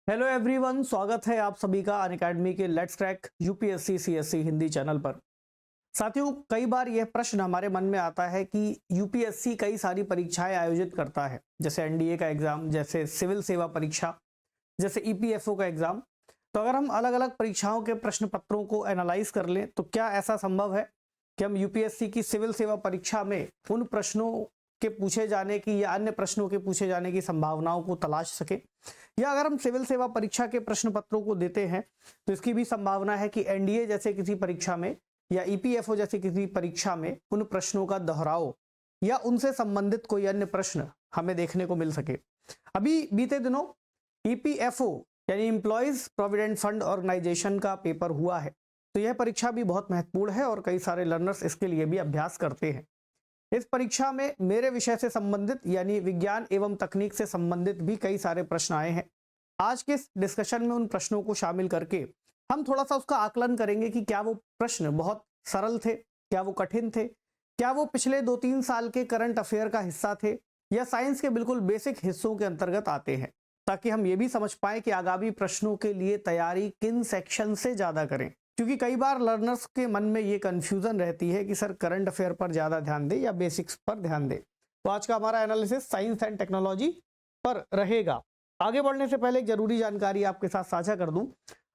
Hello everyone, स्वागत है आप सभी का अनअकैडमी के let's crack UPSC CSC Hindi channel पर। साथियों, कई बार यह प्रश्न हमारे मन में आता है कि यूपीएससी कई सारी परीक्षाएं आयोजित करता है, जैसे एनडीए का एग्जाम, जैसे सिविल सेवा परीक्षा, जैसे ईपीएफओ का एग्जाम। तो अगर हम अलग अलग परीक्षाओं के प्रश्न पत्रों को एनालाइज कर लें तो क्या ऐसा संभव है कि हम यूपीएससी की सिविल सेवा परीक्षा में उन प्रश्नों के पूछे जाने की या अन्य प्रश्नों के पूछे जाने की संभावनाओं को तलाश सके, या अगर हम सिविल सेवा परीक्षा के प्रश्न पत्रों को देते हैं तो इसकी भी संभावना है कि एनडीए जैसे किसी परीक्षा में या ईपीएफओ जैसी किसी परीक्षा में उन प्रश्नों का दोहराव या उनसे संबंधित कोई अन्य प्रश्न हमें देखने को मिल सके। अभी बीते दिनों ईपीएफओ यानी एम्प्लॉयज प्रोविडेंट फंड ऑर्गेनाइजेशन का पेपर हुआ है, तो यह परीक्षा भी बहुत महत्वपूर्ण है और कई सारे लर्नर्स इसके लिए भी अभ्यास करते हैं। इस परीक्षा में मेरे विषय से संबंधित यानी विज्ञान एवं तकनीक से संबंधित भी कई सारे प्रश्न आए हैं। आज के इस डिस्कशन में उन प्रश्नों को शामिल करके हम थोड़ा सा उसका आकलन करेंगे कि क्या वो प्रश्न बहुत सरल थे, क्या वो कठिन थे, क्या वो पिछले 2-3 साल के करंट अफेयर का हिस्सा थे या साइंस के बिल्कुल बेसिक हिस्सों के अंतर्गत आते हैं, ताकि हम ये भी समझ पाए कि आगामी प्रश्नों के लिए तैयारी किन सेक्शन से ज्यादा करें। क्योंकि कई बार लर्नर्स के मन में ये कंफ्यूजन रहती है कि सर करंट अफेयर पर ज्यादा ध्यान दे या बेसिक्स पर ध्यान दे। तो आज का हमारा एनालिसिस साइंस एंड टेक्नोलॉजी पर रहेगा। आगे बढ़ने से पहले एक जरूरी जानकारी आपके साथ साझा कर दूं।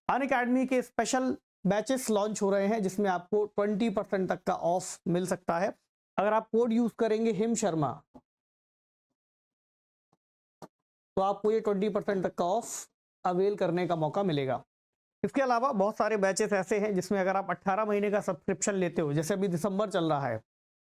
अनअकैडमी के स्पेशल बैचेस लॉन्च हो रहे हैं जिसमें आपको 20% तक का ऑफ मिल सकता है अगर आप कोड यूज करेंगे हिम शर्मा, तो आपको ये 20% तक का ऑफ अवेल करने का मौका मिलेगा। इसके अलावा बहुत सारे बैचेस ऐसे हैं जिसमें अगर आप 18 महीने का सब्सक्रिप्शन लेते हो, जैसे अभी दिसंबर चल रहा है,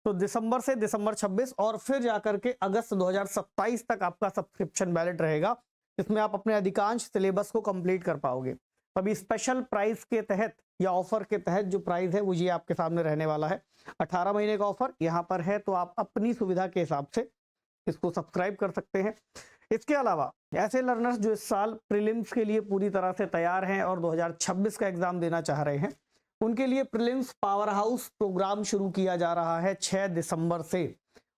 तो दिसंबर से दिसंबर 26 और फिर जाकर के अगस्त 2027 तक आपका सब्सक्रिप्शन वैलिड रहेगा, जिसमें आप अपने अधिकांश सिलेबस को कंप्लीट कर पाओगे। अभी स्पेशल प्राइस के तहत या ऑफर के तहत जो प्राइस है वो ये आपके सामने रहने वाला है। 18 महीने का ऑफर यहाँ पर है, तो आप अपनी सुविधा के हिसाब से इसको सब्सक्राइब कर सकते हैं। इसके अलावा ऐसे लर्नर्स जो इस साल प्रीलिम्स के लिए पूरी तरह से तैयार हैं और 2026 का एग्जाम देना चाह रहे हैं, उनके लिए प्रीलिम्स पावर हाउस प्रोग्राम शुरू किया जा रहा है 6 दिसंबर से,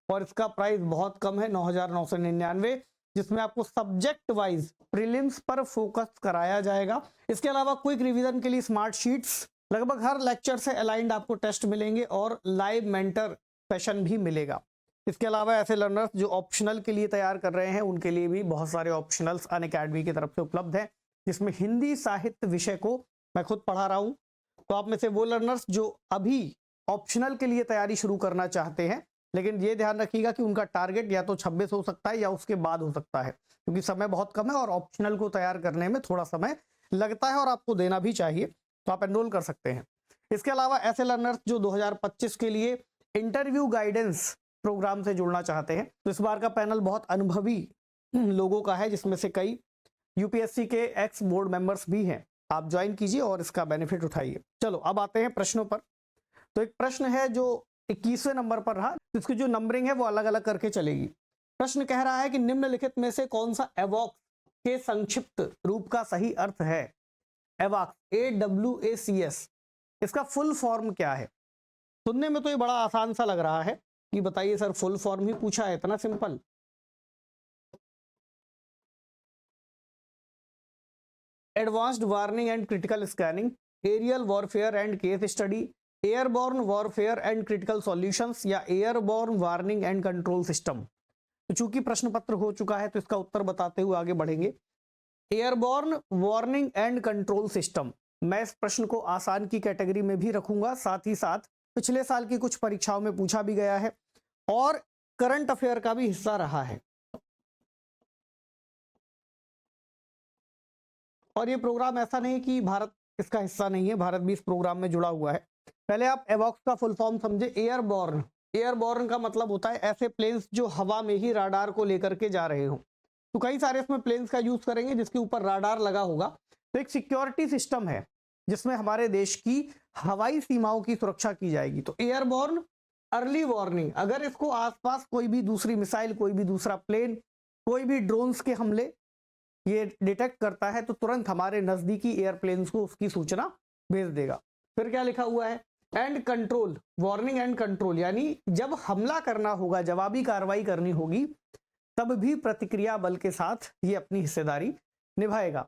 और इसका प्राइस बहुत कम है 9,999, जिसमें आपको सब्जेक्ट वाइज प्रीलिम्स पर फोकस कराया जाएगा। इसके अलावा क्विक रिवीजन के लिए स्मार्ट शीट्स, लगभग हर लेक्चर से अलाइंड आपको टेस्ट मिलेंगे और लाइव मेंटर सेशन भी मिलेगा। इसके अलावा ऐसे लर्नर्स जो ऑप्शनल के लिए तैयार कर रहे हैं उनके लिए भी बहुत सारे ऑप्शनल्स अनअकैडमी की तरफ से उपलब्ध हैं, जिसमें हिंदी साहित्य विषय को मैं खुद पढ़ा रहा हूं। तो आप में से वो लर्नर्स जो अभी ऑप्शनल के लिए तैयारी शुरू करना चाहते हैं, लेकिन ये ध्यान रखिएगा कि उनका टारगेट या तो 26 हो सकता है या उसके बाद हो सकता है, क्योंकि समय बहुत कम है और ऑप्शनल को तैयार करने में थोड़ा समय लगता है और आपको देना भी चाहिए, तो आप एनरोल कर सकते हैं। इसके अलावा ऐसे लर्नर्स जो 2025 के लिए इंटरव्यू गाइडेंस प्रोग्राम से जुड़ना चाहते हैं, तो इस बार का पैनल बहुत अनुभवी लोगों का है, जिसमें से कई यूपीएससी के एक्स बोर्ड मेंबर्स भी हैं। आप ज्वाइन कीजिए और इसका बेनिफिट उठाइए। चलो अब आते हैं प्रश्नों पर। तो एक प्रश्न है जो 21वें नंबर पर रहा, इसकी जो नंबरिंग है वो अलग अलग करके चलेगी। प्रश्न कह रहा है कि निम्नलिखित में से कौन सा एवॉक्स के संक्षिप्त रूप का सही अर्थ है। एवॉक्स, AWACS, इसका फुल फॉर्म क्या है? सुनने में तो ये बड़ा आसान सा लग रहा है कि बताइए सर, फुल फॉर्म ही पूछा है, इतना simple. Advanced warning and critical scanning, aerial warfare and case study, airborne warfare and critical solutions, या airborne warning and control system. तो चूंकि प्रश्न पत्र हो चुका है तो इसका उत्तर बताते हुए आगे बढ़ेंगे। Airborne warning and control system, मैं इस प्रश्न को आसान की कैटेगरी में भी रखूंगा, साथ ही साथ पिछले साल की कुछ परीक्षाओं में पूछा भी गया है और करंट अफेयर का भी हिस्सा रहा है। और ये प्रोग्राम ऐसा नहीं कि भारत इसका हिस्सा नहीं है, भारत भी इस प्रोग्राम में जुड़ा हुआ है। पहले आप एवॉक्स का फुल फॉर्म समझे। एयरबॉर्न, एयरबॉर्न का मतलब होता है ऐसे प्लेन्स जो हवा में ही राडार को लेकर के जा रहे हो। तो कई सारे इसमें प्लेन्स का यूज करेंगे जिसके ऊपर राडार लगा होगा। तो एक सिक्योरिटी सिस्टम है जिसमें हमारे देश की हवाई सीमाओं की सुरक्षा की जाएगी। तो एयरबॉर्न अर्ली वार्निंग, अगर इसको आसपास कोई भी दूसरी मिसाइल, कोई भी दूसरा प्लेन, कोई भी ड्रोन्स के हमले ये डिटेक्ट करता है तो तुरंत हमारे नजदीकी एयरप्लेन्स को उसकी सूचना भेज देगा। फिर क्या लिखा हुआ है? And control, warning and control, यानी जब हमला करना होगा, जवाबी कार्रवाई करनी होगी, तब भी प्रतिक्रिया बल के साथ ये अपनी हिस्सेदारी निभाएगा।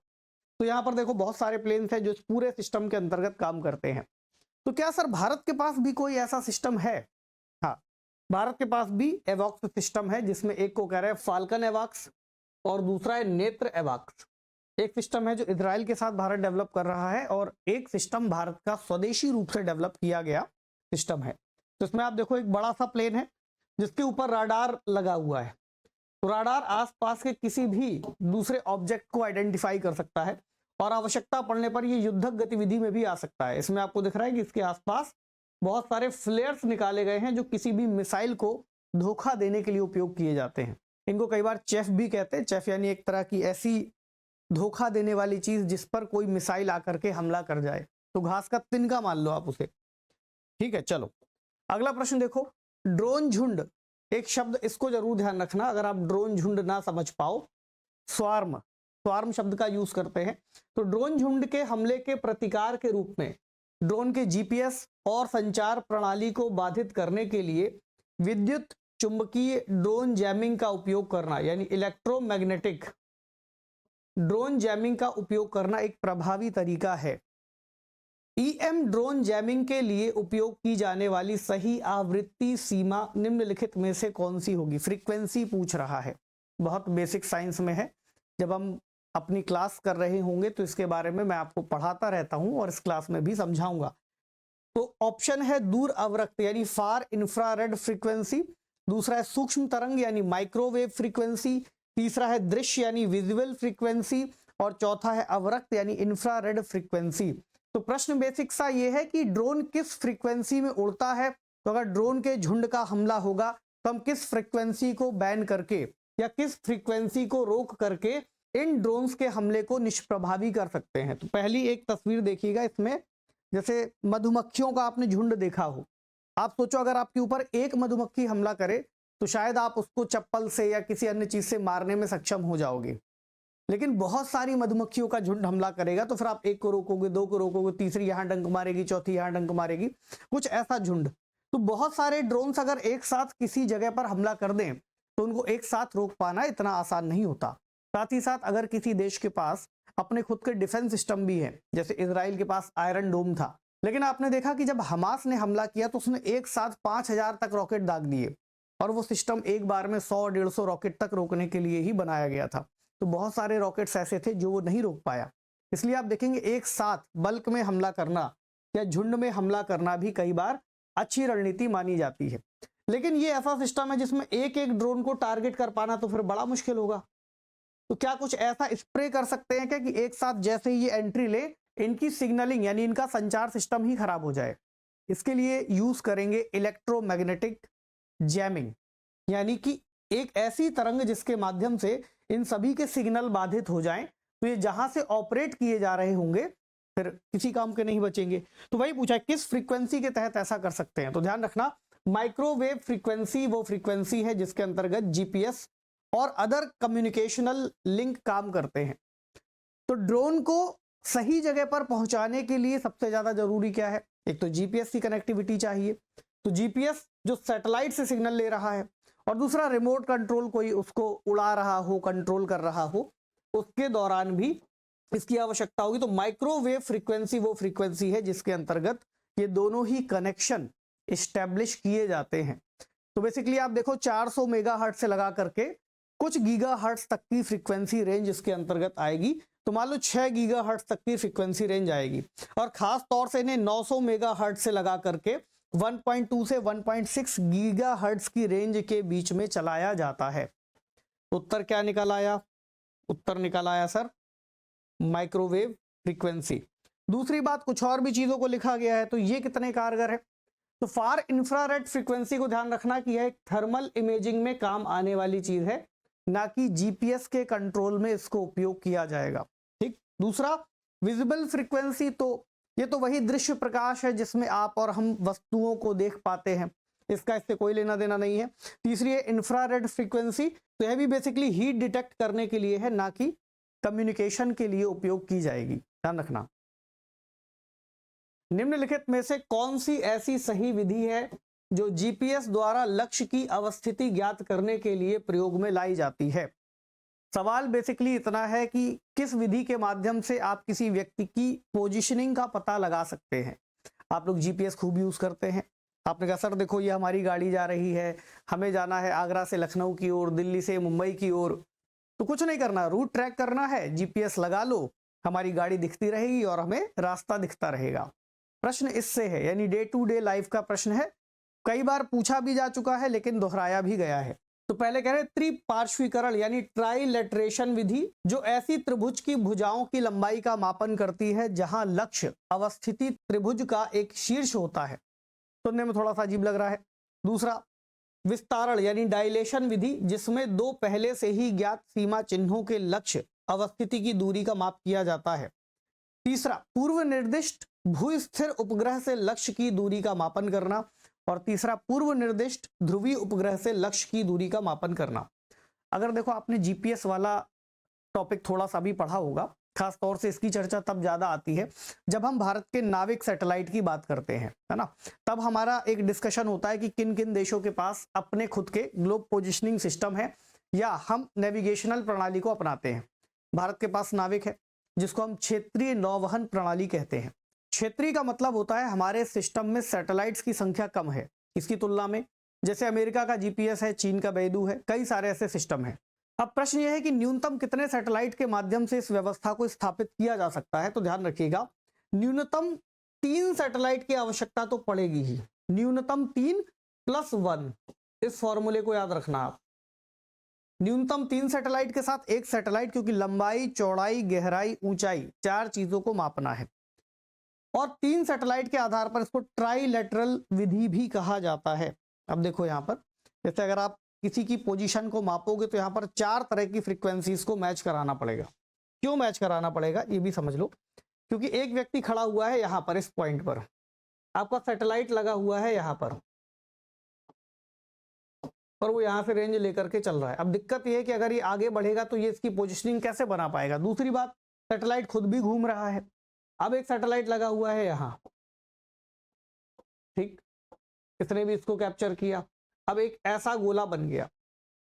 तो यहाँ पर देखो बहुत सारे प्लेन्स हैं जो इस पूरे सिस्टम के अंतर्गत काम करते हैं। तो क्या सर भारत के पास भी कोई ऐसा सिस्टम है? हाँ, भारत के पास भी एवॉक्स सिस्टम है, जिसमें एक को कह रहे हैं फाल्कन एवॉक्स और दूसरा है नेत्र एवॉक्स। एक सिस्टम है जो इजराइल के साथ भारत डेवलप कर रहा है और एक सिस्टम भारत का स्वदेशी रूप से डेवलप किया गया सिस्टम है। तो इसमें आप देखो एक बड़ा सा प्लेन है जिसके ऊपर राडार लगा हुआ है। तो राडार आसपास के किसी भी दूसरे ऑब्जेक्ट को आइडेंटिफाई कर सकता है और आवश्यकता पड़ने पर ये युद्धक गतिविधि में भी आ सकता है। इसमें आपको दिख रहा है कि इसके आसपास बहुत सारे फ्लेयर्स निकाले गए हैं जो किसी भी मिसाइल को धोखा देने के लिए उपयोग किए जाते हैं। इनको कई बार चेफ भी कहते हैं। चेफ यानी एक तरह की ऐसी धोखा देने वाली चीज जिस पर कोई मिसाइल आकर के हमला कर जाए। तो घास का तिनका मान लो आप उसे। ठीक है, चलो अगला प्रश्न देखो। ड्रोन झुंड, एक शब्द इसको जरूर ध्यान रखना अगर आप ड्रोन झुंड ना समझ पाओ। स्वार्म, स्वार्म शब्द का यूज करते हैं। तो ड्रोन झुंड के हमले के प्रतिकार के रूप में ड्रोन के जीपीएस और संचार प्रणाली को बाधित करने के लिए विद्युत चुंबकीय ड्रोन जैमिंग का उपयोग करना, यानी इलेक्ट्रोमैग्नेटिक ड्रोन जैमिंग का उपयोग करना एक प्रभावी तरीका है। ईएम ड्रोन जैमिंग के लिए उपयोग की जाने वाली सही आवृत्ति सीमा निम्नलिखित में से कौन सी होगी? फ्रीक्वेंसी पूछ रहा है, बहुत बेसिक साइंस में है। जब हम अपनी क्लास कर रहे होंगे तो इसके बारे में मैं आपको पढ़ाता रहता हूं और इस क्लास में भी समझाऊंगा। तो ऑप्शन है दूर अवरक्त यानी फार इंफ्रारेड फ्रीक्वेंसी, दूसरा है सूक्ष्म तरंग यानी माइक्रोवेव फ्रीक्वेंसी, तीसरा है दृश्य यानी विजुअल फ्रीक्वेंसी और चौथा है अवरक्त यानी इंफ्रारेड फ्रीक्वेंसी। तो प्रश्न बेसिक सा ये है कि ड्रोन किस फ्रीक्वेंसी में उड़ता है। तो अगर ड्रोन के झुंड का हमला होगा तो हम किस फ्रीक्वेंसी को बैन करके या किस फ्रीक्वेंसी को रोक करके इन ड्रोन्स के हमले को निष्प्रभावी कर सकते हैं। तो पहली एक तस्वीर देखिएगा, इसमें जैसे मधुमक्खियों का आपने झुंड देखा हो। आप सोचो अगर आपके ऊपर एक मधुमक्खी हमला करे तो शायद आप उसको चप्पल से या किसी अन्य चीज से मारने में सक्षम हो जाओगे, लेकिन बहुत सारी मधुमक्खियों का झुंड हमला करेगा तो फिर आप एक को रोकोगे, दो को रोकोगे, तीसरी यहां डंक मारेगी, चौथी यहां डंक मारेगी, कुछ ऐसा झुंड। तो बहुत सारे ड्रोन्स अगर एक साथ किसी जगह पर हमला कर दें तो उनको एक साथ रोक पाना इतना आसान नहीं होता। साथ ही साथ अगर किसी देश के पास अपने खुद के डिफेंस सिस्टम भी है, जैसे इजराइल के पास आयरन डोम था, लेकिन आपने देखा कि जब हमास ने हमला किया तो उसने एक साथ 5000 तक रॉकेट दाग दिए और वो सिस्टम एक बार में 100-150 रॉकेट तक रोकने के लिए ही बनाया गया था। तो बहुत सारे रॉकेट्स ऐसे थे जो वो नहीं रोक पाया। इसलिए आप देखेंगे एक साथ बल्क में हमला करना या झुंड में हमला करना भी कई बार अच्छी रणनीति मानी जाती है। लेकिन ये ऐसा सिस्टम है जिसमें एक एक ड्रोन को टारगेट कर पाना तो फिर बड़ा मुश्किल होगा। तो क्या कुछ ऐसा स्प्रे कर सकते हैं क्या कि एक साथ जैसे ही ये एंट्री ले इनकी सिग्नलिंग यानी इनका संचार सिस्टम ही खराब हो जाए? इसके लिए यूज करेंगे इलेक्ट्रोमैग्नेटिक जैमिंग, यानी कि एक ऐसी तरंग जिसके माध्यम से इन सभी के सिग्नल बाधित हो जाएं, तो ये जहां से ऑपरेट किए जा रहे होंगे फिर किसी काम के नहीं बचेंगे। तो वही पूछा है किस फ्रीक्वेंसी के तहत ऐसा कर सकते हैं। तो ध्यान रखना माइक्रोवेव फ्रीक्वेंसी वो फ्रीक्वेंसी है जिसके अंतर्गत जीपीएस और अदर कम्युनिकेशनल लिंक काम करते हैं। तो ड्रोन को सही जगह पर पहुंचाने के लिए सबसे ज्यादा जरूरी क्या है? एक तो जीपीएस की कनेक्टिविटी चाहिए। तो जीपीएस जो सैटेलाइट से सिग्नल ले रहा है और दूसरा रिमोट कंट्रोल, कोई उसको उड़ा रहा हो, कंट्रोल कर रहा हो, उसके दौरान भी इसकी आवश्यकता होगी। तो माइक्रोवेव फ्रीक्वेंसी वो फ्रीक्वेंसी है जिसके अंतर्गत ये दोनों ही कनेक्शन इस्टेब्लिश किए जाते हैं। तो बेसिकली आप देखो 400 मेगाहर्ट्ज से लगा करके कुछ गीगाहर्ट्ज तक की फ्रीक्वेंसी रेंज इसके अंतर्गत आएगी। तो मान लो 6 गीगाहर्ट्ज तक की फ्रीक्वेंसी रेंज आएगी और खास तौर से इन्हें 900 मेगाहर्ट्ज से लगा करके 1.2 से 1.6 गीगाहर्ट्ज की रेंज के बीच में चलाया जाता है। उत्तर क्या निकल आया? उत्तर निकल आया सर माइक्रोवेव फ्रीक्वेंसी। दूसरी बात, कुछ और भी चीजों को लिखा गया है, तो ये कितने कारगर है? तो फार इंफ्रारेड फ्रीक्वेंसी को ध्यान रखना कि यह एक थर्मल इमेजिंग में काम आने वाली चीज है, ना कि जीपीएस के कंट्रोल में इसको उपयोग किया जाएगा। ठीक। दूसरा विजिबल फ्रीक्वेंसी, तो ये तो वही दृश्य प्रकाश है जिसमें आप और हम वस्तुओं को देख पाते हैं, इसका इससे कोई लेना देना नहीं है। तीसरी है इंफ्रारेड फ्रीक्वेंसी, तो यह भी बेसिकली हीट डिटेक्ट करने के लिए है, ना कि कम्युनिकेशन के लिए उपयोग की जाएगी। ध्यान रखना। निम्नलिखित में से कौन सी ऐसी सही विधि है जो जीपीएस द्वारा लक्ष्य की अवस्थिति ज्ञात करने के लिए प्रयोग में लाई जाती है? सवाल बेसिकली इतना है कि किस विधि के माध्यम से आप किसी व्यक्ति की पोजीशनिंग का पता लगा सकते हैं। आप लोग जीपीएस खूब यूज करते हैं। आपने कहा सर देखो ये हमारी गाड़ी जा रही है, हमें जाना है आगरा से लखनऊ की ओर, दिल्ली से मुंबई की ओर, तो कुछ नहीं करना, रूट ट्रैक करना है, जीपीएस लगा लो, हमारी गाड़ी दिखती रहेगी और हमें रास्ता दिखता रहेगा। प्रश्न इससे है, यानी डे टू डे लाइफ का प्रश्न है, कई बार पूछा भी जा चुका है लेकिन दोहराया भी गया है। तो पहले कह रहे त्रिपार्श्वीकरण यानी ट्राइलेटरेशन विधि, जो ऐसी त्रिभुज की भुजाओं की लंबाई का मापन करती है जहां लक्ष्य अवस्थिति त्रिभुज का एक शीर्ष होता है। सुनने में थोड़ा सा अजीब लग रहा है। दूसरा, विस्तारण यानी डायलेशन विधि, जिसमें दो पहले से ही ज्ञात सीमा चिन्हों के लक्ष्य अवस्थिति की दूरी का माप किया जाता है। तीसरा, पूर्व निर्दिष्ट भूस्थिर उपग्रह से लक्ष्य की दूरी का मापन करना। और तीसरा, पूर्व निर्दिष्ट ध्रुवीय उपग्रह से लक्ष्य की दूरी का मापन करना। अगर देखो आपने जीपीएस वाला टॉपिक थोड़ा सा भी पढ़ा होगा, खास तौर से इसकी चर्चा तब ज्यादा आती है जब हम भारत के नाविक सैटेलाइट की बात करते हैं, है ना। तब हमारा एक डिस्कशन होता है कि किन किन देशों के पास अपने खुद के ग्लोब पोजिशनिंग सिस्टम है या हम नेविगेशनल प्रणाली को अपनाते हैं। भारत के पास नाविक है जिसको हम क्षेत्रीय नौवहन प्रणाली कहते हैं। क्षेत्रीय का मतलब होता है हमारे सिस्टम में सैटेलाइट्स की संख्या कम है इसकी तुलना में। जैसे अमेरिका का जीपीएस है, चीन का बेइडू है, कई सारे ऐसे सिस्टम है। अब प्रश्न यह है कि न्यूनतम कितने सैटेलाइट के माध्यम से इस व्यवस्था को स्थापित किया जा सकता है। तो ध्यान रखिएगा, न्यूनतम 3 सैटेलाइट की आवश्यकता तो पड़ेगी ही, न्यूनतम 3 + 1, इस फॉर्मूले को याद रखना आप। न्यूनतम 3 सैटेलाइट के साथ एक सैटेलाइट, क्योंकि लंबाई, चौड़ाई, गहराई, ऊंचाई 4 चीजों को मापना है। और 3 सैटेलाइट के आधार पर इसको ट्राइलेटरल विधि भी कहा जाता है। अब देखो यहां पर, जैसे अगर आप किसी की पोजीशन को मापोगे तो यहां पर 4 तरह की फ्रीक्वेंसीज को मैच कराना पड़ेगा। क्यों मैच कराना पड़ेगा ये भी समझ लो। क्योंकि एक व्यक्ति खड़ा हुआ है यहां पर, इस पॉइंट पर आपका सैटेलाइट लगा हुआ है यहां पर, और वो यहां से रेंज लेकर के चल रहा है। अब दिक्कत ये है कि अगर ये आगे बढ़ेगा तो ये इसकी पोजिशनिंग कैसे बना पाएगा। दूसरी बात, सैटेलाइट खुद भी घूम रहा है। अब एक सैटेलाइट लगा हुआ है यहां, ठीक, इसने भी इसको कैप्चर किया। अब एक ऐसा गोला बन गया,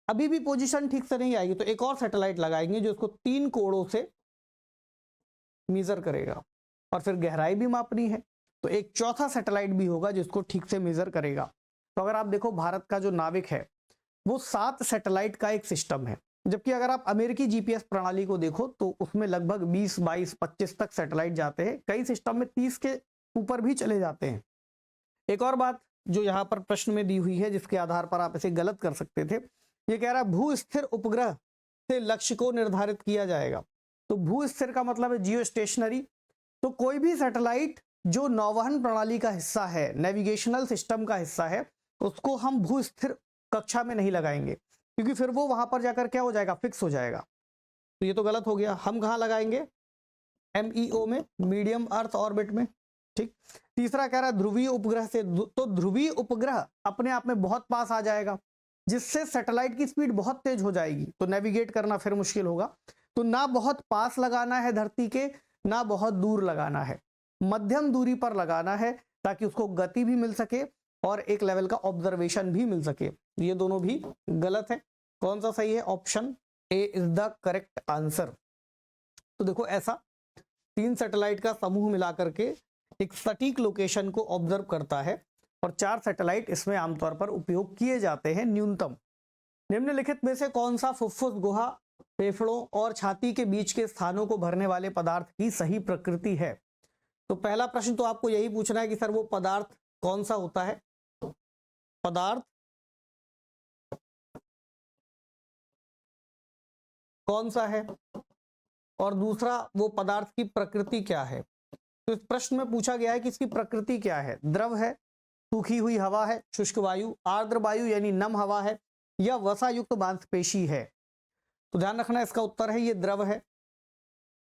अभी भी पोजीशन ठीक से नहीं आएगी तो एक और सैटेलाइट लगाएंगे जो इसको 3 कोणों से मेजर करेगा। और फिर गहराई भी मापनी है तो एक चौथा सैटेलाइट भी होगा जिसको ठीक से मेजर करेगा। तो अगर आप देखो भारत का जो नाविक है वो 7 सैटेलाइट का एक सिस्टम है, जबकि अगर आप अमेरिकी जीपीएस प्रणाली को देखो तो उसमें लगभग 20, 22, 25 तक सैटेलाइट जाते हैं। कई सिस्टम में 30 के ऊपर भी चले जाते हैं। एक और बात जो यहाँ पर प्रश्न में दी हुई है जिसके आधार पर आप इसे गलत कर सकते थे, ये कह रहा है भू स्थिर उपग्रह से लक्ष्य को निर्धारित किया जाएगा। तो भू स्थिर का मतलब है जियो स्टेशनरी। तो कोई भी सैटेलाइट जो नौवहन प्रणाली का हिस्सा है, नेविगेशनल सिस्टम का हिस्सा है, उसको हम भू स्थिर कक्षा में नहीं लगाएंगे, क्योंकि फिर वो वहां पर जाकर क्या हो जाएगा, फिक्स हो जाएगा। तो ये तो गलत हो गया। हम कहाँ लगाएंगे, MEO में, मीडियम अर्थ ऑर्बिट में, ठीक। तीसरा कह रहा है ध्रुवीय उपग्रह से। तो ध्रुवीय उपग्रह अपने आप में बहुत पास आ जाएगा जिससे सैटेलाइट की स्पीड बहुत तेज हो जाएगी, तो नेविगेट करना फिर मुश्किल होगा। तो ना बहुत पास लगाना है धरती के, ना बहुत दूर लगाना है, मध्यम दूरी पर लगाना है ताकि उसको गति भी मिल सके और एक लेवल का ऑब्जर्वेशन भी मिल सके। ये दोनों भी गलत है। कौन सा सही है, option A is the correct answer. तो देखो ऐसा 3 सैटेलाइट का समूह मिलाकर के एक सटीक लोकेशन को ऑब्जर्व करता है और 4 सैटेलाइट इसमें आमतौर पर उपयोग किए जाते हैं न्यूनतम। निम्नलिखित में से कौन सा फुफ्फुस, गुहा, फेफड़ों और छाती के बीच के स्थानों को भरने वाले पदार्थ की सही प्रकृति है। तो पहला प्रश्न तो आपको यही पूछना है कि सर वो पदार्थ कौन सा होता है, पदार्थ कौन सा है, और दूसरा वो पदार्थ की प्रकृति क्या है। तो इस प्रश्न में पूछा गया है कि इसकी प्रकृति क्या है, द्रव है, सूखी हुई हवा है, शुष्क वायु, आर्द्र वायु यानी नम हवा है, या वसा युक्त मांसपेशी है। तो ध्यान रखना इसका उत्तर है ये द्रव है,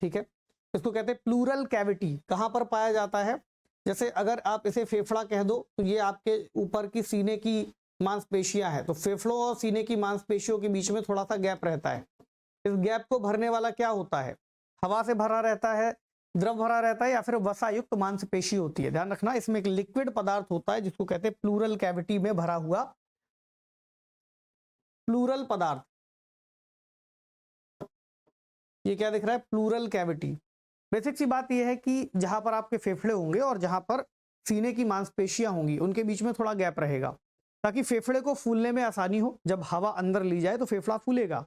ठीक है। इसको कहते हैं प्लूरल कैविटी। कहां पर पाया जाता है, जैसे अगर आप इसे फेफड़ा कह दो तो ये आपके ऊपर की सीने की मांसपेशियां हैं, तो फेफड़ों और सीने की मांसपेशियों के बीच में थोड़ा सा गैप रहता है। इस गैप को भरने वाला क्या होता है, हवा से भरा रहता है, द्रव भरा रहता है, या फिर वसा युक्त मांसपेशी होती है। ध्यान रखना इसमें एक लिक्विड पदार्थ होता है जिसको कहते हैं प्लूरल कैविटी में भरा हुआ प्लूरल पदार्थ। ये क्या दिख रहा है, प्लूरल कैविटी। बेसिक सी बात यह है कि जहां पर आपके फेफड़े होंगे और जहां पर सीने की मांसपेशियां होंगी उनके बीच में थोड़ा गैप रहेगा, ताकि फेफड़े को फूलने में आसानी हो। जब हवा अंदर ली जाए तो फेफड़ा फूलेगा,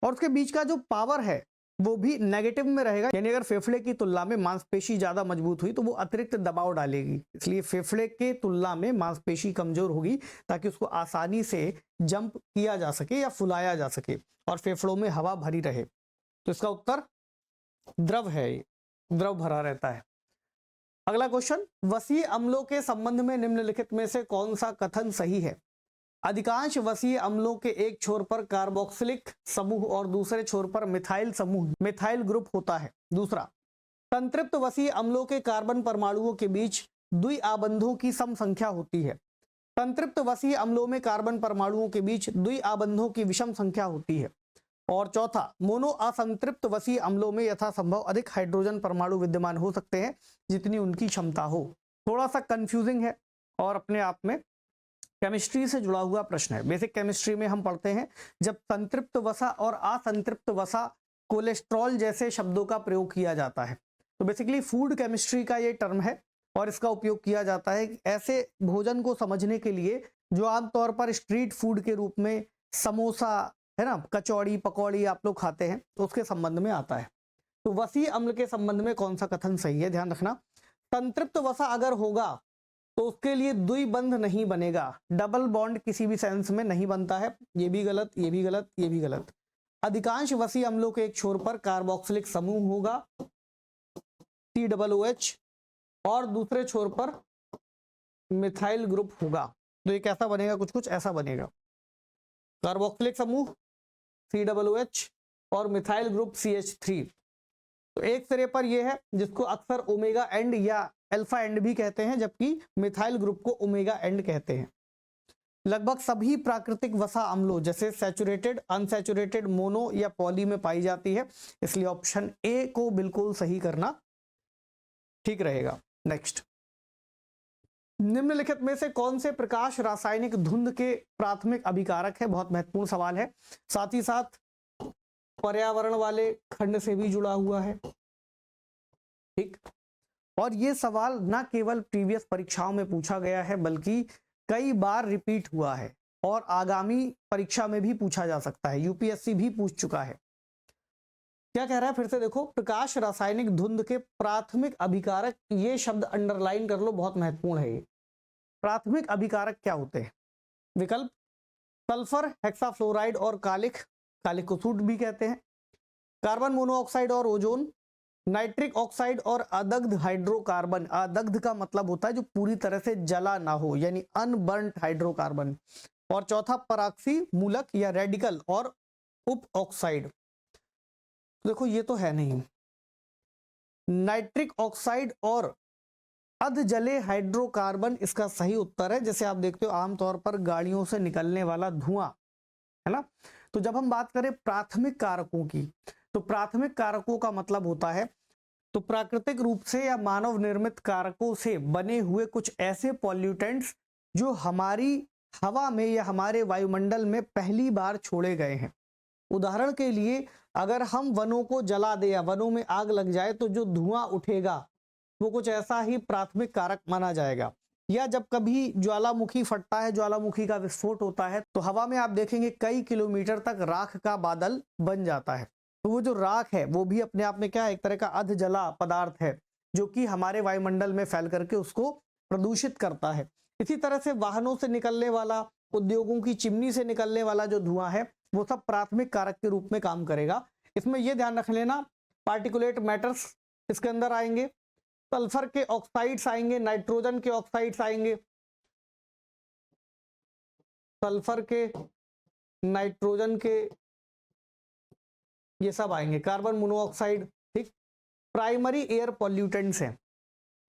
और उसके बीच का जो पावर है वो भी नेगेटिव में रहेगा, यानी अगर फेफड़े की तुलना में मांसपेशी ज्यादा मजबूत हुई तो वो अतिरिक्त दबाव डालेगी, इसलिए फेफड़े के तुलना में मांसपेशी कमजोर होगी, ताकि उसको आसानी से जंप किया जा सके या फुलाया जा सके और फेफड़ों में हवा भरी रहे। तो इसका उत्तर द्रव है, द्रव भरा रहता है। अगला क्वेश्चन, वसीय अम्लों के संबंध में निम्नलिखित में से कौन सा कथन सही है? अधिकांश वसीय अम्लों के एक छोर पर कार्बोक्सिलिक समूह और दूसरे छोर पर मिथाइल समूह, मिथाइल ग्रुप होता है। दूसरा, संतृप्त वसीय अम्लों के कार्बन परमाणुओं के बीच द्विआबंधों की सम संख्या होती है। संतृप्त वसीय अम्लों में कार्बन परमाणुओं के बीच द्विआबंधों की विषम संख्या होती है। और चौथा, मोनो असंतृप्त वसीय अम्लों में यथासंभव अधिक हाइड्रोजन परमाणु विद्यमान हो सकते हैं जितनी उनकी क्षमता हो। थोड़ा सा कंफ्यूजिंग है और अपने आप में केमिस्ट्री से जुड़ा हुआ प्रश्न है। बेसिक केमिस्ट्री में हम पढ़ते हैं जब संतृप्त वसा और असंतृप्त वसा कोलेस्ट्रॉल जैसे शब्दों का प्रयोग किया जाता है, तो बेसिकली फूड केमिस्ट्री का ये टर्म है और इसका उपयोग किया जाता है ऐसे भोजन को समझने के लिए जो आमतौर पर स्ट्रीट फूड के रूप में समोसा है ना, कचौड़ी पकौड़ी आप लोग खाते हैं, तो उसके संबंध में आता है। तो वसीय अम्ल के संबंध में कौन सा कथन सही है, ध्यान रखना। संतृप्त वसा अगर होगा तो उसके लिए द्विबंध नहीं बनेगा, डबल बॉन्ड किसी भी सेंस में नहीं बनता है। ये भी गलत, ये भी गलत, ये भी गलत। अधिकांश वसीय अम्लों के एक छोर पर कार्बोक्सिलिक समूह होगा COOH और दूसरे छोर पर मिथाइल ग्रुप होगा। तो ये कैसा बनेगा, कुछ कुछ ऐसा बनेगा, कार्बोक्सिलिक समूह COOH और मिथाइल ग्रुप CH3। तो एक सिरे पर यह है जिसको अक्सर ओमेगा एंड या अल्फा एंड भी कहते हैं, जबकि मिथाइल ग्रुप को ओमेगा एंड कहते हैं। लगभग सभी प्राकृतिक वसा अम्लों जैसे सैचुरेटेड, अनसैचुरेटेड, मोनो या पॉली में पाई जाती है, इसलिए ऑप्शन ए को बिल्कुल सही करना ठीक रहेगा। नेक्स्ट, निम्नलिखित में से कौन से प्रकाश रासायनिक धुंध के प्राथमिक अभिकारक है? बहुत महत्वपूर्ण सवाल है, साथ ही साथ पर्यावरण वाले खंड से भी जुड़ा हुआ है। ठीक, और ये सवाल ना केवल प्रीवियस परीक्षाओं में पूछा गया है बल्कि कई बार रिपीट हुआ है और आगामी परीक्षा में भी पूछा जा सकता है, यूपीएससी भी पूछ चुका है। क्या कह रहा है, फिर से देखो, प्रकाश रासायनिक धुंध के प्राथमिक अभिकारक, ये शब्द अंडरलाइन कर लो, बहुत महत्वपूर्ण है ये। प्राथमिक अभिकारक क्या होते हैं? विकल्प, सल्फर, हेक्साफ्लोराइड और कालिक, कालिक को सूट भी कहते हैं, कार्बन मोनोऑक्साइड और ओजोन, नाइट्रिक ऑक्साइड और अदग्ध हाइड्रोकार्बन। अदग्ध का मतलब होता है जो पूरी तरह से जला ना हो, यानी अनबर्न्ड हाइड्रोकार्बन। और चौथा, पराक्सी मूलक या रेडिकल और उप ऑक्साइड। देखो ये तो है नहीं, नाइट्रिक ऑक्साइड और अध जले हाइड्रोकार्बन इसका सही उत्तर है। जैसे आप देखते हो आमतौर पर गाड़ियों से निकलने वाला धुआं, है ना। तो जब हम बात करें प्राथमिक कारकों की, तो प्राथमिक कारकों का मतलब होता है तो प्राकृतिक रूप से या मानव निर्मित कारकों से बने हुए कुछ ऐसे पॉल्यूटेंट्स जो हमारी हवा में या हमारे वायुमंडल में पहली बार छोड़े गए हैं। उदाहरण के लिए अगर हम वनों को जला दे या वनों में आग लग जाए तो जो धुआं उठेगा वो कुछ ऐसा ही प्राथमिक कारक माना जाएगा। या जब कभी ज्वालामुखी फटता है, ज्वालामुखी का विस्फोट होता है, तो हवा में आप देखेंगे कई किलोमीटर तक राख का बादल बन जाता है। तो वो जो राख है वो भी अपने आप में क्या है, एक तरह का अध जला पदार्थ है जो कि हमारे वायुमंडल में फैल करके उसको प्रदूषित करता है। इसी तरह से वाहनों से निकलने वाला, उद्योगों की चिमनी से निकलने वाला जो धुआं है वो सब प्राथमिक कारक के रूप में काम करेगा। इसमें यह ध्यान रख लेना, पार्टिकुलेट मैटर्स इसके अंदर आएंगे, सल्फर के ऑक्साइड्स आएंगे, नाइट्रोजन के ऑक्साइड्स आएंगे, सल्फर के, नाइट्रोजन के, ये सब आएंगे, कार्बन मोनोऑक्साइड। ठीक, प्राइमरी एयर पॉल्यूटेंट्स हैं।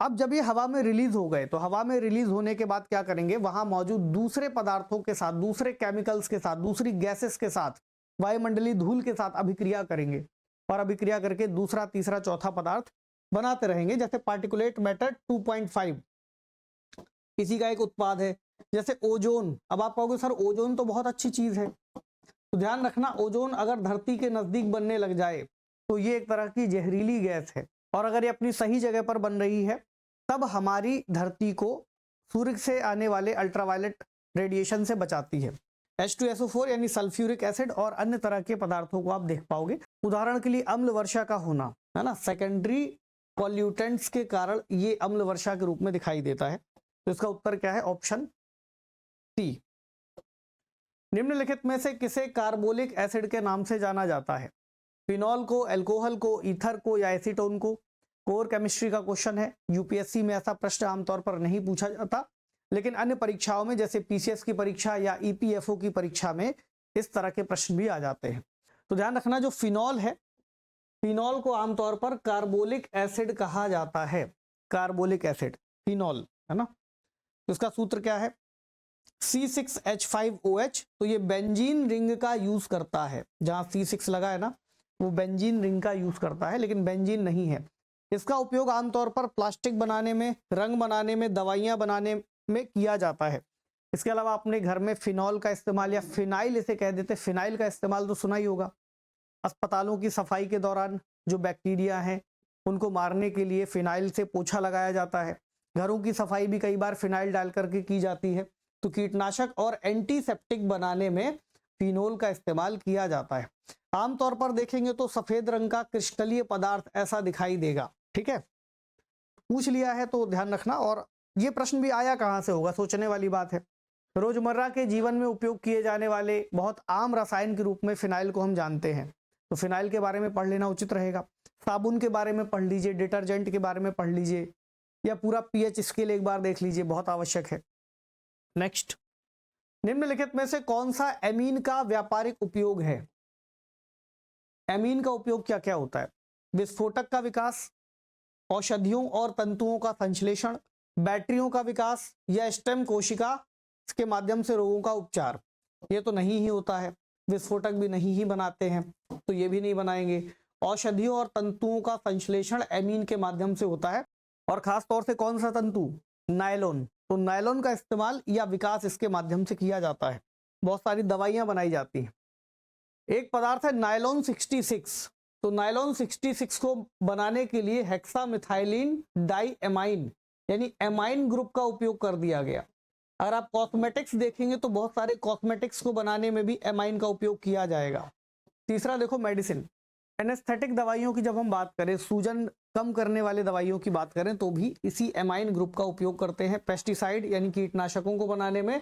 अब जब ये हवा में रिलीज हो गए तो हवा में रिलीज होने के बाद क्या करेंगे, वहां मौजूद दूसरे पदार्थों के साथ, दूसरे केमिकल्स के साथ, दूसरी गैसेस के साथ, वायुमंडलीय धूल के साथ अभिक्रिया करेंगे और अभिक्रिया करके दूसरा, तीसरा, चौथा पदार्थ बनाते रहेंगे। जैसे पार्टिकुलेट मैटर 2.5 इसी का एक उत्पाद है। जैसे ओजोन, अब आप कहोगे सर ओजोन तो बहुत अच्छी चीज है, तो ध्यान रखना ओजोन अगर धरती के नजदीक बनने लग जाए तो ये एक तरह की जहरीली गैस है, और अगर ये अपनी सही जगह पर बन रही है तब हमारी धरती को सूर्य से आने वाले अल्ट्रावायलेट रेडिएशन से बचाती है। H2SO4 यानी सल्फ्यूरिक एसिड और अन्य तरह के पदार्थों को आप देख पाओगे। उदाहरण के लिए अम्ल वर्षा का होना, है ना, सेकेंडरी पॉल्यूटेंट्स के कारण ये अम्ल वर्षा के रूप में दिखाई देता है। तो इसका उत्तर क्या है? Option C. निम्नलिखित में से किसे कार्बोलिक एसिड के नाम से जाना जाता है? फिनॉल को, अल्कोहल को, ईथर को या एसीटोन को? कोर केमिस्ट्री का क्वेश्चन है। यूपीएससी में ऐसा प्रश्न आमतौर पर नहीं पूछा जाता, लेकिन अन्य परीक्षाओं में जैसे पीसीएस की परीक्षा या ईपीएफओ की परीक्षा में इस तरह के प्रश्न भी आ जाते हैं। तो ध्यान रखना, जो फिनॉल है, फिनॉल को आमतौर पर कार्बोलिक एसिड कहा जाता है। कार्बोलिक एसिड, फिनॉल, है ना। तो इसका सूत्र क्या है? C6H5OH। तो ये बेंजीन रिंग का यूज करता है, जहां C6 लगा है ना, वो बेंजीन रिंग का यूज करता है, लेकिन बेंजीन नहीं है। इसका उपयोग आमतौर पर प्लास्टिक बनाने में, रंग बनाने में, दवाइयां बनाने में किया जाता है। इसके अलावा अपने घर में फिनॉल का इस्तेमाल, या फिनाइल इसे कह देते, फिनाइल का इस्तेमाल तो सुना ही होगा। अस्पतालों की सफाई के दौरान जो बैक्टीरिया हैं उनको मारने के लिए फिनाइल से पोछा लगाया जाता है। घरों की सफाई भी कई बार फिनाइल डाल करके की जाती है। तो कीटनाशक और एंटीसेप्टिक बनाने में फिनोल का इस्तेमाल किया जाता है। आमतौर पर देखेंगे तो सफेद रंग का क्रिस्टलीय पदार्थ ऐसा दिखाई देगा। ठीक है, पूछ लिया है तो ध्यान रखना। और ये प्रश्न भी आया कहां से होगा, सोचने वाली बात है। रोजमर्रा के जीवन में उपयोग किए जाने वाले बहुत आम रसायन के रूप में फिनाइल को हम जानते हैं, तो फिनाइल के बारे में पढ़ लेना उचित रहेगा। साबुन के बारे में पढ़ लीजिए, डिटर्जेंट के बारे में पढ़ लीजिए, या पूरा पीएच स्केल एक बार देख लीजिए, बहुत आवश्यक है। नेक्स्ट, निम्नलिखित में से कौन सा एमीन का व्यापारिक उपयोग है? एमीन का उपयोग क्या क्या होता है? विस्फोटक का विकास, औषधियों और तंतुओं का संश्लेषण, बैटरियों का विकास, या स्टेम कोशिका के माध्यम से रोगों का उपचार। ये तो नहीं ही होता है, विस्फोटक भी नहीं ही बनाते हैं, तो ये भी नहीं बनाएंगे। औषधियों और तंतुओं का संश्लेषण एमीन के माध्यम से होता है, और खास तौर से कौन सा तंतु? नायलॉन। तो नायलॉन का इस्तेमाल या विकास इसके माध्यम से किया जाता है। बहुत सारी दवाइयां बनाई जाती हैं। एक पदार्थ है नायलॉन 66। तो नायलॉन 66 को बनाने के लिए हेक्सामिथाइलिन डाइएमाइन यानी एमाइन ग्रुप का उपयोग कर दिया गया। अगर आप कॉस्मेटिक्स देखेंगे तो बहुत सारे कॉस्मेटिक्स को बनाने में भी एमाइन का उपयोग किया जाएगा। तीसरा देखो, मेडिसिन, एनेस्थेटिक दवाइयों की जब हम बात करें, सूजन कम करने वाले दवाइयों की बात करें, तो भी इसी एमाइन ग्रुप का उपयोग करते हैं। पेस्टिसाइड यानी कीटनाशकों को बनाने में,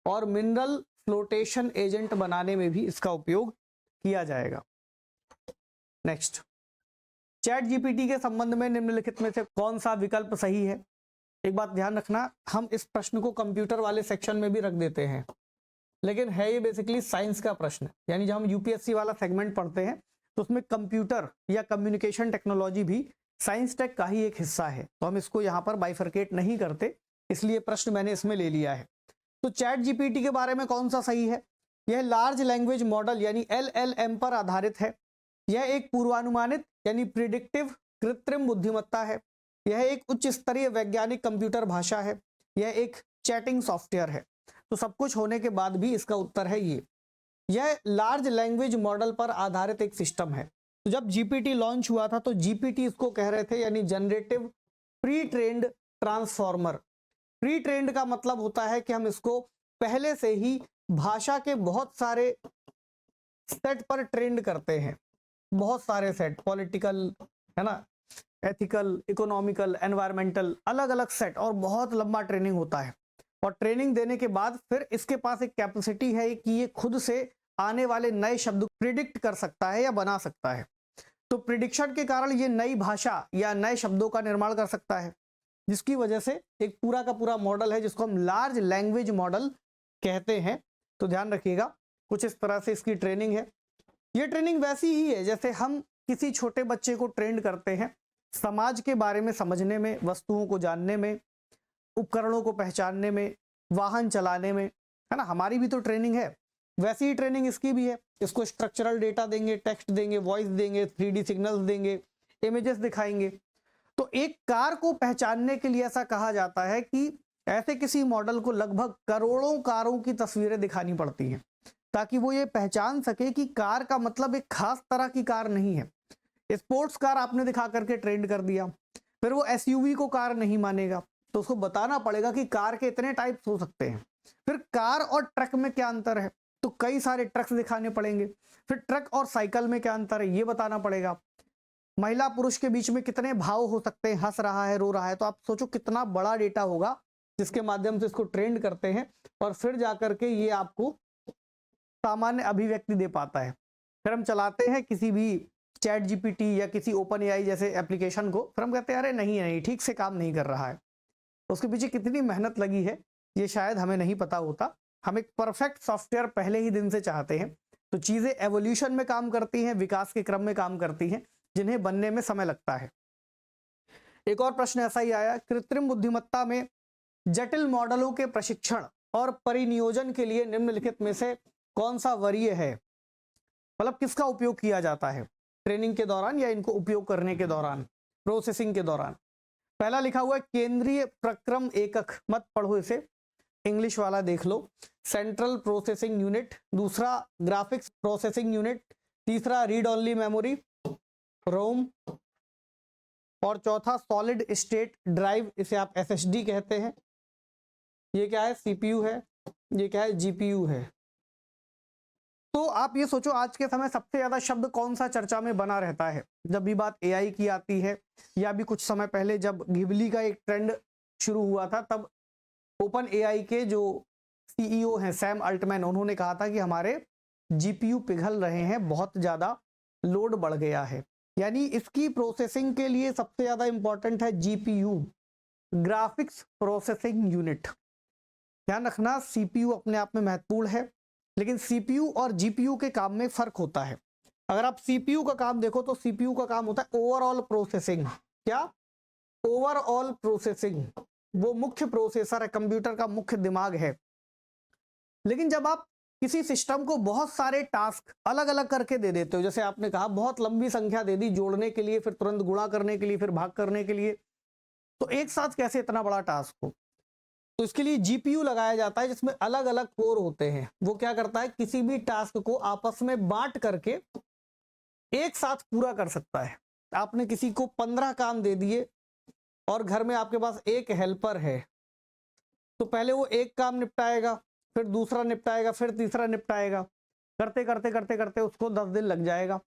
और मिनरल फ्लोटेशन एजेंट बनाने में भी इसका उपयोग किया जाएगा। नेक्स्ट, चैट जीपीटी के संबंध में निम्नलिखित में से कौन सा विकल्प सही है? एक बात ध्यान रखना, हम इस प्रश्न को कंप्यूटर वाले सेक्शन में भी रख देते हैं, लेकिन है ये बेसिकली साइंस का प्रश्न। यानी जब हम यूपीएससी वाला सेगमेंट पढ़ते हैं तो उसमें कंप्यूटर या कम्युनिकेशन टेक्नोलॉजी भी साइंस टेक का ही एक हिस्सा है, तो हम इसको यहाँ पर बाइफरकेट नहीं करते, इसलिए प्रश्न मैंने इसमें ले लिया है। तो चैट जीपीटी के बारे में कौन सा सही है? यह लार्ज लैंग्वेज मॉडल यानी LLM पर आधारित है। यह एक पूर्वानुमानित यानी प्रिडिक्टिव कृत्रिम बुद्धिमत्ता है। यह एक उच्च स्तरीय वैज्ञानिक कंप्यूटर भाषा है। यह एक चैटिंग सॉफ्टवेयर है। तो सब कुछ होने के बाद भी इसका उत्तर है ये। यह लार्ज लैंग्वेज मॉडल पर आधारित एक सिस्टम है। तो जब जीपीटी लॉन्च हुआ था तो जीपीटी इसको कह रहे थे, यानी generative pre trend transformer. Pre trend का मतलब होता है कि हम इसको पहले से ही भाषा के बहुत सारे सेट पर ट्रेंड करते हैं, बहुत सारे सेट, पॉलिटिकल, है ना, एथिकल, इकोनॉमिकल, एनवायरमेंटल, अलग अलग सेट, और बहुत लंबा ट्रेनिंग होता है। और ट्रेनिंग देने के बाद फिर इसके पास एक कैपेसिटी है कि ये खुद से आने वाले नए शब्द प्रिडिक्ट कर सकता है या बना सकता है। तो प्रिडिक्शन के कारण ये नई भाषा या नए शब्दों का निर्माण कर सकता है, जिसकी वजह से एक पूरा का पूरा मॉडल है जिसको हम लार्ज लैंग्वेज मॉडल कहते हैं। तो ध्यान रखिएगा, कुछ इस तरह से इसकी ट्रेनिंग है। ये ट्रेनिंग वैसी ही है जैसे हम किसी छोटे बच्चे को ट्रेंड करते हैं समाज के बारे में समझने में, वस्तुओं को जानने में, उपकरणों को पहचानने में, वाहन चलाने में, है ना, हमारी भी तो ट्रेनिंग है। वैसी ही ट्रेनिंग इसकी भी है। इसको स्ट्रक्चरल डेटा देंगे, टेक्स्ट देंगे, वॉइस देंगे, 3D सिग्नल्स देंगे, इमेजेस दिखाएंगे। तो एक कार को पहचानने के लिए ऐसा कहा जाता है कि ऐसे किसी मॉडल को लगभग करोड़ों कारों की तस्वीरें दिखानी पड़ती हैं, ताकि वो ये पहचान सके कि कार का मतलब एक खास तरह की कार नहीं है। स्पोर्ट्स कार आपने दिखा करके ट्रेंड कर दिया, फिर वो एसयूवी को कार नहीं मानेगा, तो उसको बताना पड़ेगा कि कार के इतने टाइप्स हो सकते हैं। फिर कार और ट्रक में क्या अंतर है, तो कई सारे ट्रक्स दिखाने पड़ेंगे। फिर ट्रक और साइकिल में क्या अंतर है, ये बताना पड़ेगा। महिला पुरुष के बीच में कितने भाव हो सकते हैं, हंस रहा है, रो रहा है, तो आप सोचो कितना बड़ा डेटा होगा जिसके माध्यम से इसको ट्रेंड करते हैं और फिर जाकर के ये आपको सामान्य अभिव्यक्ति दे पाता है। फिर हम चलाते हैं किसी भी चैट जीपीटी या किसी ओपन एआई जैसे एप्लीकेशन को, फिर हम कहते हैं अरे नहीं ठीक से काम नहीं कर रहा है। तो उसके पीछे कितनी मेहनत लगी है ये शायद हमें नहीं पता होता। हम एक परफेक्ट सॉफ्टवेयर पहले ही दिन से चाहते हैं, तो चीजें एवोल्यूशन में काम करती हैं, विकास के क्रम में काम करती हैं, जिन्हें बनने में समय लगता है। एक और प्रश्न ऐसा ही आया, कृत्रिम बुद्धिमत्ता में जटिल मॉडलों के प्रशिक्षण और परिनियोजन के लिए निम्नलिखित में से कौन सा वरीय है, मतलब किसका उपयोग किया जाता है ट्रेनिंग के दौरान या इनको उपयोग करने के दौरान, प्रोसेसिंग के दौरान। पहला लिखा हुआ है केंद्रीय प्रक्रम एकक, मत पढ़ो इसे, इंग्लिश वाला देख लो, सेंट्रल प्रोसेसिंग यूनिट। दूसरा ग्राफिक्स प्रोसेसिंग यूनिट। तीसरा रीड ओनली मेमोरी रोम। और चौथा सॉलिड स्टेट ड्राइव, इसे आप एसएसडी कहते हैं। ये क्या है, सीपीयू है। ये क्या है, जीपीयू है। तो आप ये सोचो आज के समय सबसे ज्यादा शब्द कौन सा चर्चा में बना रहता है जब भी बात एआई की आती है, या भी कुछ समय पहले जब घिबली का एक ट्रेंड शुरू हुआ था, तब ओपन एआई के जो सीईओ हैं सैम अल्टमैन, उन्होंने कहा था कि हमारे जीपीयू पिघल रहे हैं, बहुत ज्यादा लोड बढ़ गया है। यानी इसकी प्रोसेसिंग के लिए सबसे ज्यादा इंपॉर्टेंट है जीपीयू, ग्राफिक्स प्रोसेसिंग यूनिट। ध्यान रखना सीपीयू अपने आप में महत्वपूर्ण है, लेकिन सीपीयू और जीपीयू के काम में फर्क होता है। अगर आप सीपीयू का काम देखो तो सीपीयू का काम होता है ओवरऑल प्रोसेसिंग। क्या, ओवरऑल प्रोसेसिंग। वो मुख्य प्रोसेसर है, कंप्यूटर का मुख्य दिमाग है। लेकिन जब आप किसी सिस्टम को बहुत सारे टास्क अलग अलग करके दे देते हो, जैसे आपने कहा बहुत लंबी संख्या दे दी जोड़ने के लिए, फिर तुरंत गुणा करने के लिए, फिर भाग करने के लिए, तो एक साथ कैसे इतना बड़ा टास्क हो, तो इसके लिए जीपीयू लगाया जाता है जिसमें अलग अलग कोर होते हैं। वो क्या करता है, किसी भी टास्क को आपस में बांट करके एक साथ पूरा कर सकता है। आपने किसी को 15 काम दे दिए और घर में आपके पास एक हेल्पर है, तो पहले वो एक काम निपटाएगा, फिर दूसरा निपटाएगा, फिर तीसरा निपटाएगा, करते करते करते करते उसको 10 दिन लग जाएगा।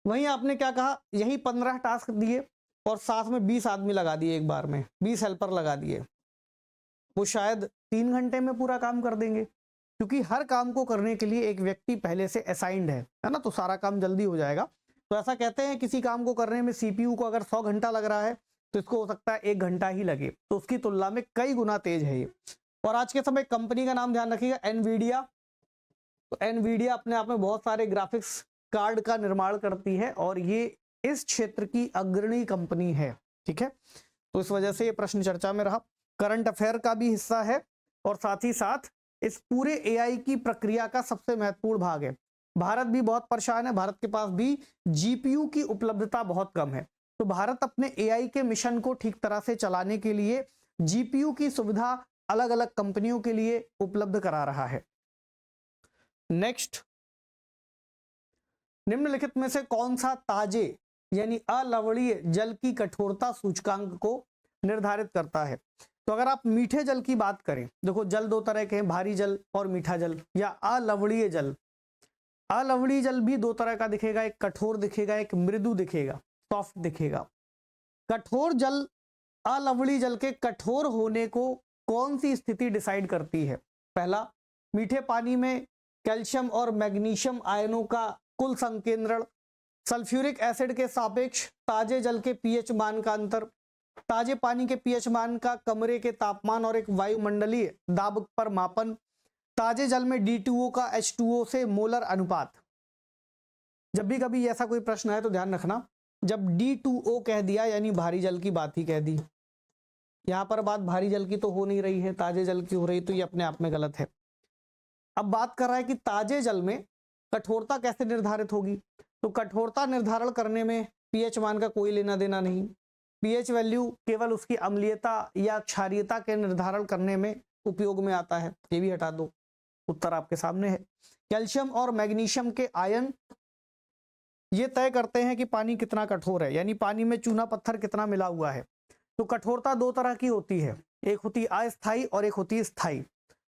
वहीं आपने क्या कहा, यही 15 टास्क दिए और साथ में 20 आदमी लगा दिए, एक बार में 20 हेल्पर लगा दिए, वो शायद 3 घंटे में पूरा काम कर देंगे, क्योंकि हर काम को करने के लिए एक व्यक्ति पहले से असाइंड है ना, तो सारा काम जल्दी हो जाएगा। तो ऐसा कहते हैं किसी काम को करने में सीपीयू को अगर 100 घंटा लग रहा है तो इसको हो सकता है 1 घंटा ही लगे, तो उसकी तुलना में कई गुना तेज है ये। और आज के समय कंपनी का नाम ध्यान रखिएगा, एनवीडिया। तो एनवीडिया अपने आप में बहुत सारे ग्राफिक्स कार्ड का निर्माण करती है और ये इस क्षेत्र की अग्रणी कंपनी है, ठीक है। तो इस वजह से ये प्रश्न चर्चा में रहा, करंट अफेयर का भी हिस्सा है और साथ ही साथ इस पूरे एआई की प्रक्रिया का सबसे महत्वपूर्ण भाग है। भारत भी बहुत परेशान है, भारत के पास भी जीपीयू की उपलब्धता बहुत कम है, तो भारत अपने एआई के मिशन को ठीक तरह से चलाने के लिए जीपीयू की सुविधा अलग अलग कंपनियों के लिए उपलब्ध करा रहा है। नेक्स्ट, निम्नलिखित में से कौन सा ताजे यानी अलवणीय जल की कठोरता सूचकांक को निर्धारित करता है। तो अगर आप मीठे जल की बात करें, देखो जल 2 तरह के हैं, भारी जल और मीठा जल या अलवणीय जल। अलवणीय जल भी 2 तरह का दिखेगा, एक कठोर दिखेगा, एक मृदु दिखेगा, सॉफ्ट दिखेगा। कठोर जल अलवणीय जल के कठोर होने को कौन सी स्थिति डिसाइड करती है। पहला, मीठे पानी में कैल्शियम और मैग्नीशियम आयनों का कुल संकेंद्रण, सल्फ्यूरिक एसिड के सापेक्ष ताजे जल के पीएच मान का अंतर, ताजे पानी के पीएच मान का कमरे के तापमान और एक वायुमंडलीय दाब पर मापन, ताजे जल में D2O का H2O से मोलर अनुपात। जब भी कभी ऐसा कोई प्रश्न है तो ध्यान रखना, जब D2O कह दिया यानी भारी जल की बात ही कह दी। यहां पर बात भारी जल की तो हो नहीं रही है, ताजे जल की हो रही, तो ये अपने आप में गलत है। अब बात कर रहा है कि ताजे जल में कठोरता कैसे निर्धारित होगी, तो कठोरता निर्धारण करने में पीएच मान का कोई लेना देना नहीं। पीएच वैल्यू केवल उसकी अम्लीयता या क्षारीयता के निर्धारण करने में उपयोग में आता है, ये भी हटा दो, उत्तर आपके सामने है। कैल्शियम और मैग्नीशियम के आयन ये तय करते हैं कि पानी कितना कठोर है, यानी पानी में चूना पत्थर कितना मिला हुआ है। तो कठोरता दो तरह की होती है, एक होती है अस्थाई और एक होती है स्थाई।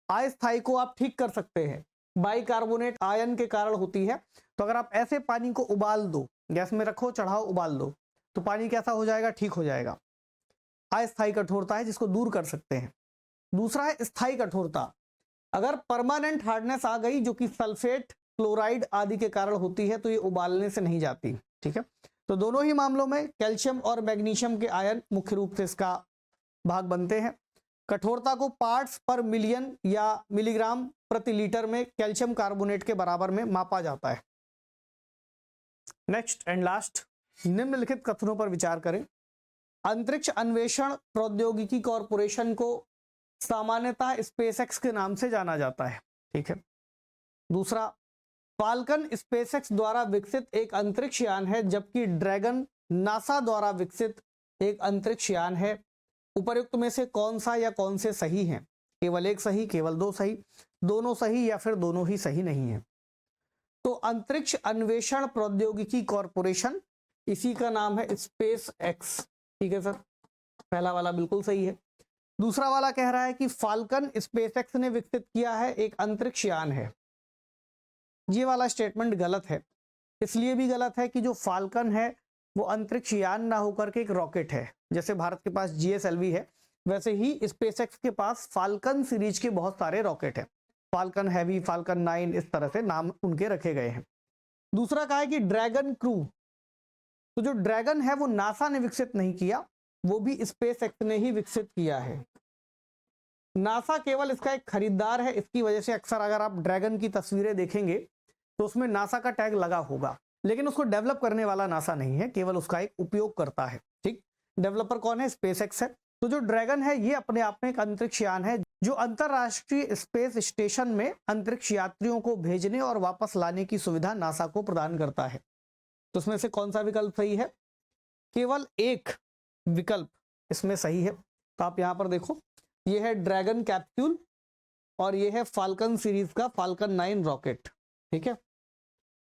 अस्थाई को आप ठीक कर सकते हैं, बाइकार्बोनेट आयन के कारण होती है। तो अगर आप ऐसे पानी को उबाल दो, गैस में रखो, चढ़ाओ, उबाल दो, तो पानी कैसा हो जाएगा, ठीक हो जाएगा। अस्थाई कठोरता है जिसको दूर कर सकते हैं। दूसरा है स्थाई कठोरता। अगर परमानेंट हार्डनेस आ गई जो कि सल्फेट, क्लोराइड आदि के कारण होती है, तो ये उबालने से नहीं जाती। ठीक है, तो दोनों ही मामलों में कैल्शियम और मैग्नीशियम के आयन मुख्य रूप से इसका भाग बनते हैं। कठोरता को पार्ट्स पर मिलियन या मिलीग्राम प्रति लीटर में कैल्शियम कार्बोनेट के बराबर में मापा जाता है। नेक्स्ट एंड लास्ट, निम्नलिखित कथनों पर विचार करें। अंतरिक्ष अन्वेषण प्रौद्योगिकी कॉरपोरेशन को सामान्यतः स्पेसएक्स के नाम से जाना जाता है। ठीक है। दूसरा, फाल्कन स्पेसएक्स द्वारा विकसित एक अंतरिक्ष यान है, जबकि ड्रैगन नासा द्वारा विकसित एक अंतरिक्ष यान है। उपर्युक्त में से कौन सा या कौन से सही हैं? केवल एक सही, केवल दो सही, दोनों सही, या फिर दोनों ही सही नहीं है? तो अंतरिक्ष अन्वेषण प्रौद्योगिकी कॉरपोरेशन, इसी का नाम है स्पेस एक्स। ठीक है सर, पहला वाला बिल्कुल सही है। दूसरा वाला कह रहा है कि फाल्कन स्पेसएक्स ने विकसित किया है एक अंतरिक्ष यान है। ये वाला स्टेटमेंट गलत है। इसलिए भी गलत है कि जो फाल्कन है वो अंतरिक्ष यान ना होकर के एक रॉकेट है। जैसे भारत के पास GSLV है, वैसे ही स्पेसएक्स के पास फाल्कन सीरीज के बहुत सारे रॉकेट हैं। फाल्कन हैवी, फाल्कन 9, इस तरह से नाम उनके रखे गए हैं। दूसरा कहा है कि ड्रैगन क्रू, तो जो ड्रैगन है वो नासा ने विकसित नहीं किया, वो भी स्पेसएक्स ने ही विकसित किया है। नासा केवल इसका एक खरीदार है। इसकी वजह से अक्सर अगर आप ड्रैगन की तस्वीरें देखेंगे तो उसमें नासा का टैग लगा होगा, लेकिन उसको डेवलप करने वाला नासा नहीं है, केवल उसका एक उपयोग करता है। ठीक, डेवलपर कौन है? स्पेसएक्स है। तो जो ड्रैगन है ये अपने आप में एक अंतरिक्ष यान है जो अंतरराष्ट्रीय स्पेस स्टेशन में अंतरिक्ष यात्रियों को भेजने और वापस लाने की सुविधा नासा को प्रदान करता है। तो उसमें से कौन सा विकल्प सही है? केवल एक विकल्प इसमें सही है। तो आप यहां पर देखो, ये है ड्रैगन कैप्सूल और ये है फाल्कन सीरीज का फाल्कन 9 रॉकेट। ठीक है,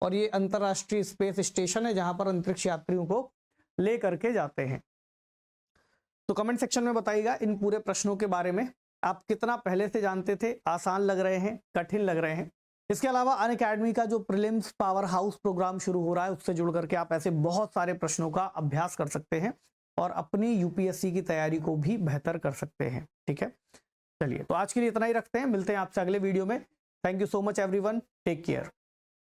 और ये अंतरराष्ट्रीय स्पेस स्टेशन है जहां पर अंतरिक्ष यात्रियों को ले करके जाते हैं। तो कमेंट सेक्शन में बताइएगा इन पूरे प्रश्नों के बारे में, आप कितना पहले से जानते थे, आसान लग रहे हैं, कठिन लग रहे हैं। इसके अलावा अनअकैडमी का जो प्रीलिम्स पावर हाउस प्रोग्राम शुरू हो रहा है, उससे जुड़ करके आप ऐसे बहुत सारे प्रश्नों का अभ्यास कर सकते हैं और अपनी UPSC की तैयारी को भी बेहतर कर सकते हैं। ठीक है, चलिए तो आज के लिए इतना ही रखते हैं, मिलते हैं आपसे अगले वीडियो में। Thank you so much everyone, take care.